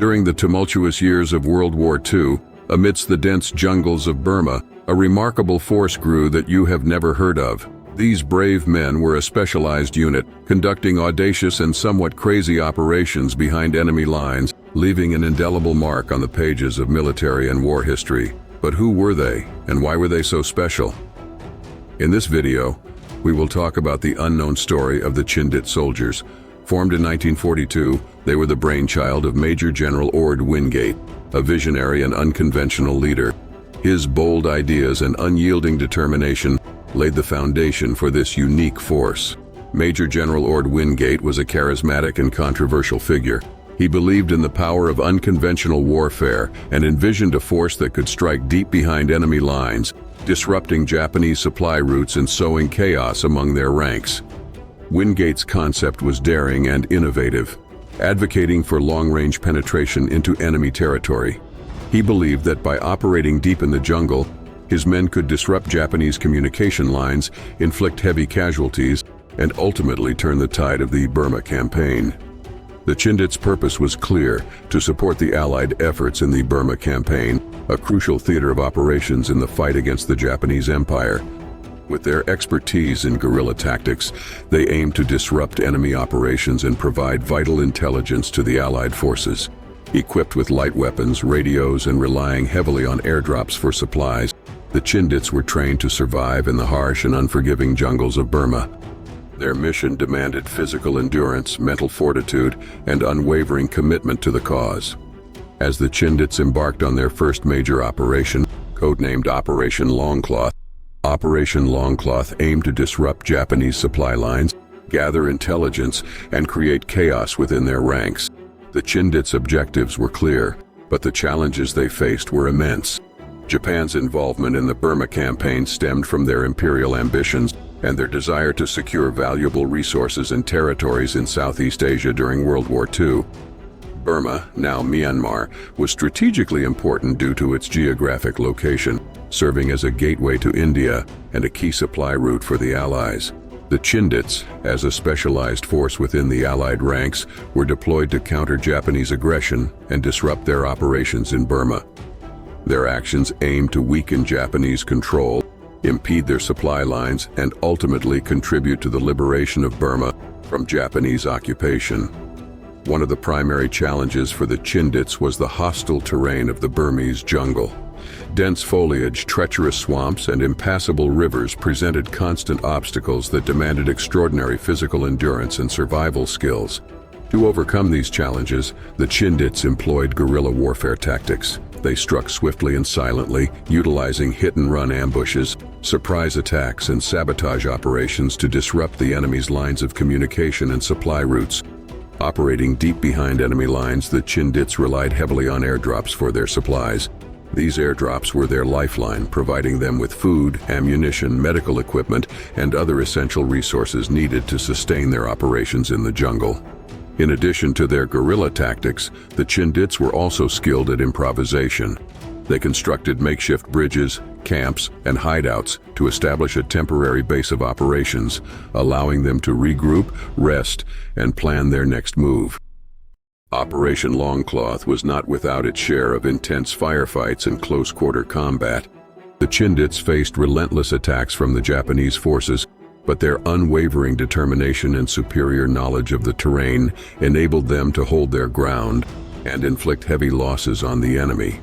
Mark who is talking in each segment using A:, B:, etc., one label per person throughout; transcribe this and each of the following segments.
A: During the tumultuous years of World War II, amidst the dense jungles of Burma, a remarkable force grew that you have never heard of. These brave men were a specialized unit, conducting audacious and somewhat crazy operations behind enemy lines, leaving an indelible mark on the pages of military and war history. But who were they, and why were they so special? In this video, we will talk about the unknown story of the Chindit soldiers. Formed in 1942, they were the brainchild of Major General Orde Wingate, a visionary and unconventional leader. His bold ideas and unyielding determination laid the foundation for this unique force. Major General Orde Wingate was a charismatic and controversial figure. He believed in the power of unconventional warfare and envisioned a force that could strike deep behind enemy lines, disrupting Japanese supply routes and sowing chaos among their ranks. Wingate's concept was daring and innovative, advocating for long-range penetration into enemy territory. He believed that by operating deep in the jungle, his men could disrupt Japanese communication lines, inflict heavy casualties, and ultimately turn the tide of the Burma campaign. The Chindits' purpose was clear: to support the Allied efforts in the Burma campaign, a crucial theater of operations in the fight against the Japanese Empire. With their expertise in guerrilla tactics, they aimed to disrupt enemy operations and provide vital intelligence to the Allied forces. Equipped with light weapons, radios, and relying heavily on airdrops for supplies, the Chindits were trained to survive in the harsh and unforgiving jungles of Burma. Their mission demanded physical endurance, mental fortitude, and unwavering commitment to the cause. As the Chindits embarked on their first major operation, codenamed Operation Longcloth, Operation Longcloth aimed to disrupt Japanese supply lines, gather intelligence, and create chaos within their ranks. The Chindits' objectives were clear, but the challenges they faced were immense. Japan's involvement in the Burma campaign stemmed from their imperial ambitions and their desire to secure valuable resources and territories in Southeast Asia during World War II. Burma, now Myanmar, was strategically important due to its geographic location, serving as a gateway to India and a key supply route for the Allies. The Chindits, as a specialized force within the Allied ranks, were deployed to counter Japanese aggression and disrupt their operations in Burma. Their actions aimed to weaken Japanese control, impede their supply lines, and ultimately contribute to the liberation of Burma from Japanese occupation. One of the primary challenges for the Chindits was the hostile terrain of the Burmese jungle. Dense foliage, treacherous swamps, and impassable rivers presented constant obstacles that demanded extraordinary physical endurance and survival skills. To overcome these challenges, the Chindits employed guerrilla warfare tactics. They struck swiftly and silently, utilizing hit-and-run ambushes, surprise attacks, and sabotage operations to disrupt the enemy's lines of communication and supply routes. Operating deep behind enemy lines, the Chindits relied heavily on airdrops for their supplies. These airdrops were their lifeline, providing them with food, ammunition, medical equipment, and other essential resources needed to sustain their operations in the jungle. In addition to their guerrilla tactics, the Chindits were also skilled at improvisation. They constructed makeshift bridges, camps, and hideouts to establish a temporary base of operations, allowing them to regroup, rest, and plan their next move. Operation Longcloth was not without its share of intense firefights and close-quarter combat. The Chindits faced relentless attacks from the Japanese forces, but their unwavering determination and superior knowledge of the terrain enabled them to hold their ground and inflict heavy losses on the enemy.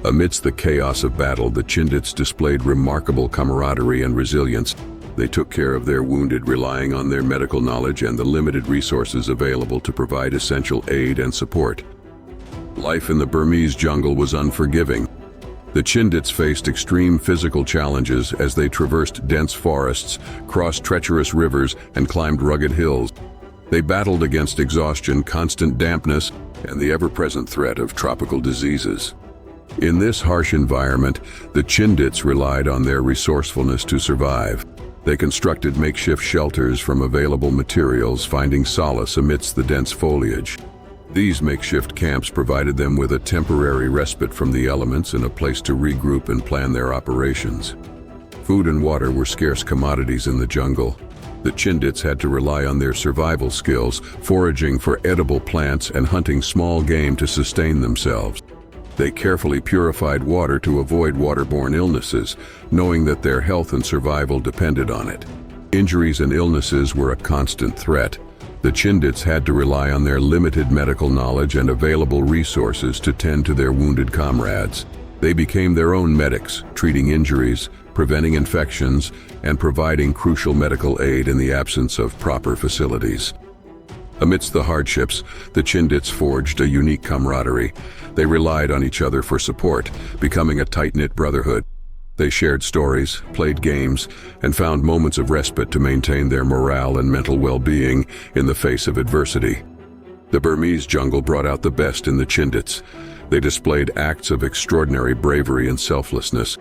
A: Amidst the chaos of battle, the Chindits displayed remarkable camaraderie and resilience. They took care of their wounded, relying on their medical knowledge and the limited resources available to provide essential aid and support. Life in the Burmese jungle was unforgiving. The Chindits faced extreme physical challenges as they traversed dense forests, crossed treacherous rivers, and climbed rugged hills. They battled against exhaustion, constant dampness, and the ever-present threat of tropical diseases. In this harsh environment, the Chindits relied on their resourcefulness to survive. They constructed makeshift shelters from available materials, finding solace amidst the dense foliage. These makeshift camps provided them with a temporary respite from the elements and a place to regroup and plan their operations. Food and water were scarce commodities in the jungle. The Chindits had to rely on their survival skills, foraging for edible plants and hunting small game to sustain themselves. They carefully purified water to avoid waterborne illnesses, knowing that their health and survival depended on it. Injuries and illnesses were a constant threat. The Chindits had to rely on their limited medical knowledge and available resources to tend to their wounded comrades. They became their own medics, treating injuries, preventing infections, and providing crucial medical aid in the absence of proper facilities. Amidst the hardships, the Chindits forged a unique camaraderie. They relied on each other for support, becoming a tight-knit brotherhood. They shared stories, played games, and found moments of respite to maintain their morale and mental well-being in the face of adversity. The Burmese jungle brought out the best in the Chindits. They displayed acts of extraordinary bravery and selflessness,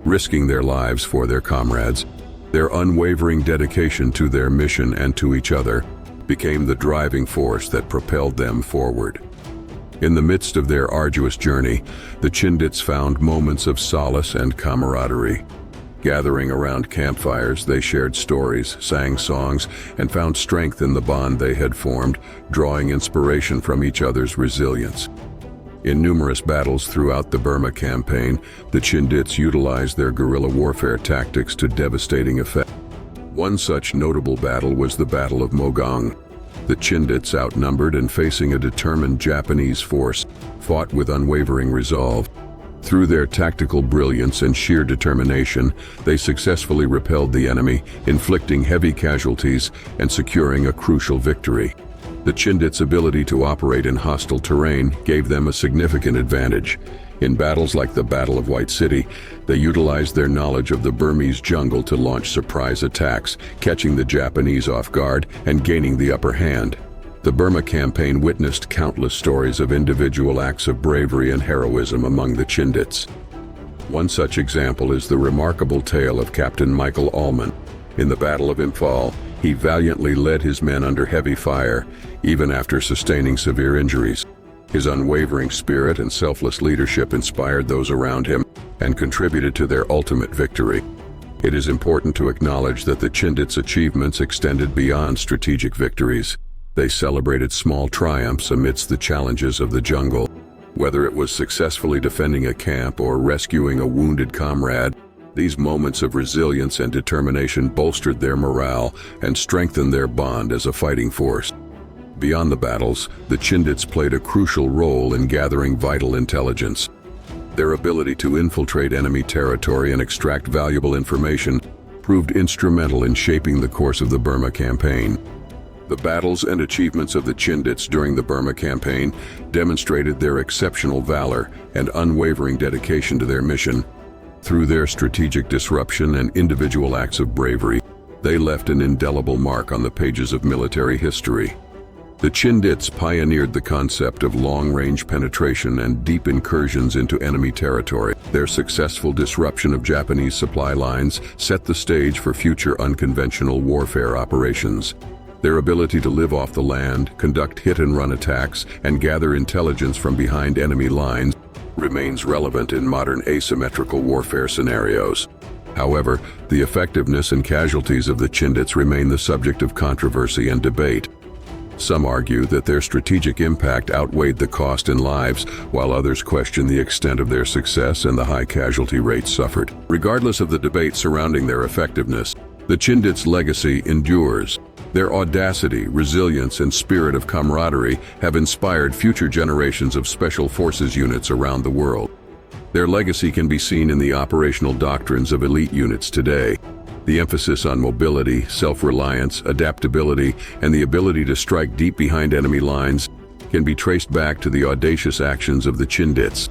A: risking their lives for their comrades. Their unwavering dedication to their mission and to each other became the driving force that propelled them forward. In the midst of their arduous journey, the Chindits found moments of solace and camaraderie. Gathering around campfires, they shared stories, sang songs, and found strength in the bond they had formed, drawing inspiration from each other's resilience. In numerous battles throughout the Burma campaign, the Chindits utilized their guerrilla warfare tactics to devastating effect. One such notable battle was the Battle of Mogong. The Chindits, outnumbered and facing a determined Japanese force, fought with unwavering resolve. Through their tactical brilliance and sheer determination, they successfully repelled the enemy, inflicting heavy casualties and securing a crucial victory. The Chindits' ability to operate in hostile terrain gave them a significant advantage. In battles like the Battle of White City, they utilized their knowledge of the Burmese jungle to launch surprise attacks, catching the Japanese off guard and gaining the upper hand. The Burma campaign witnessed countless stories of individual acts of bravery and heroism among the Chindits. One such example is the remarkable tale of Captain Michael Allman. In the Battle of Imphal, he valiantly led his men under heavy fire, even after sustaining severe injuries. His unwavering spirit and selfless leadership inspired those around him and contributed to their ultimate victory. It is important to acknowledge that the Chindits' achievements extended beyond strategic victories. They celebrated small triumphs amidst the challenges of the jungle. Whether it was successfully defending a camp or rescuing a wounded comrade, these moments of resilience and determination bolstered their morale and strengthened their bond as a fighting force. Beyond the battles, the Chindits played a crucial role in gathering vital intelligence. Their ability to infiltrate enemy territory and extract valuable information proved instrumental in shaping the course of the Burma campaign. The battles and achievements of the Chindits during the Burma campaign demonstrated their exceptional valor and unwavering dedication to their mission. Through their strategic disruption and individual acts of bravery, they left an indelible mark on the pages of military history. The Chindits pioneered the concept of long-range penetration and deep incursions into enemy territory. Their successful disruption of Japanese supply lines set the stage for future unconventional warfare operations. Their ability to live off the land, conduct hit-and-run attacks, and gather intelligence from behind enemy lines remains relevant in modern asymmetrical warfare scenarios. However, the effectiveness and casualties of the Chindits remain the subject of controversy and debate. Some argue that their strategic impact outweighed the cost in lives, while others question the extent of their success and the high casualty rates suffered. Regardless of the debate surrounding their effectiveness, the Chindits' legacy endures. Their audacity, resilience, and spirit of camaraderie have inspired future generations of special forces units around the world. Their legacy can be seen in the operational doctrines of elite units today. The emphasis on mobility, self-reliance, adaptability, and the ability to strike deep behind enemy lines can be traced back to the audacious actions of the Chindits.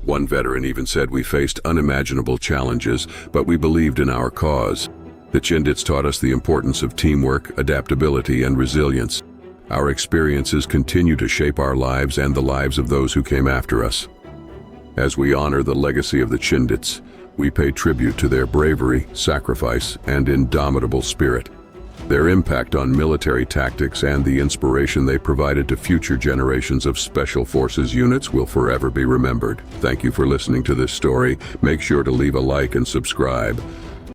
A: One veteran even said, "We faced unimaginable challenges, but we believed in our cause." The Chindits taught us the importance of teamwork, adaptability, and resilience. Our experiences continue to shape our lives and the lives of those who came after us. As we honor the legacy of the Chindits, we pay tribute to their bravery, sacrifice, and indomitable spirit. Their impact on military tactics and the inspiration they provided to future generations of Special Forces units will forever be remembered. Thank you for listening to this story. Make sure to leave a like and subscribe.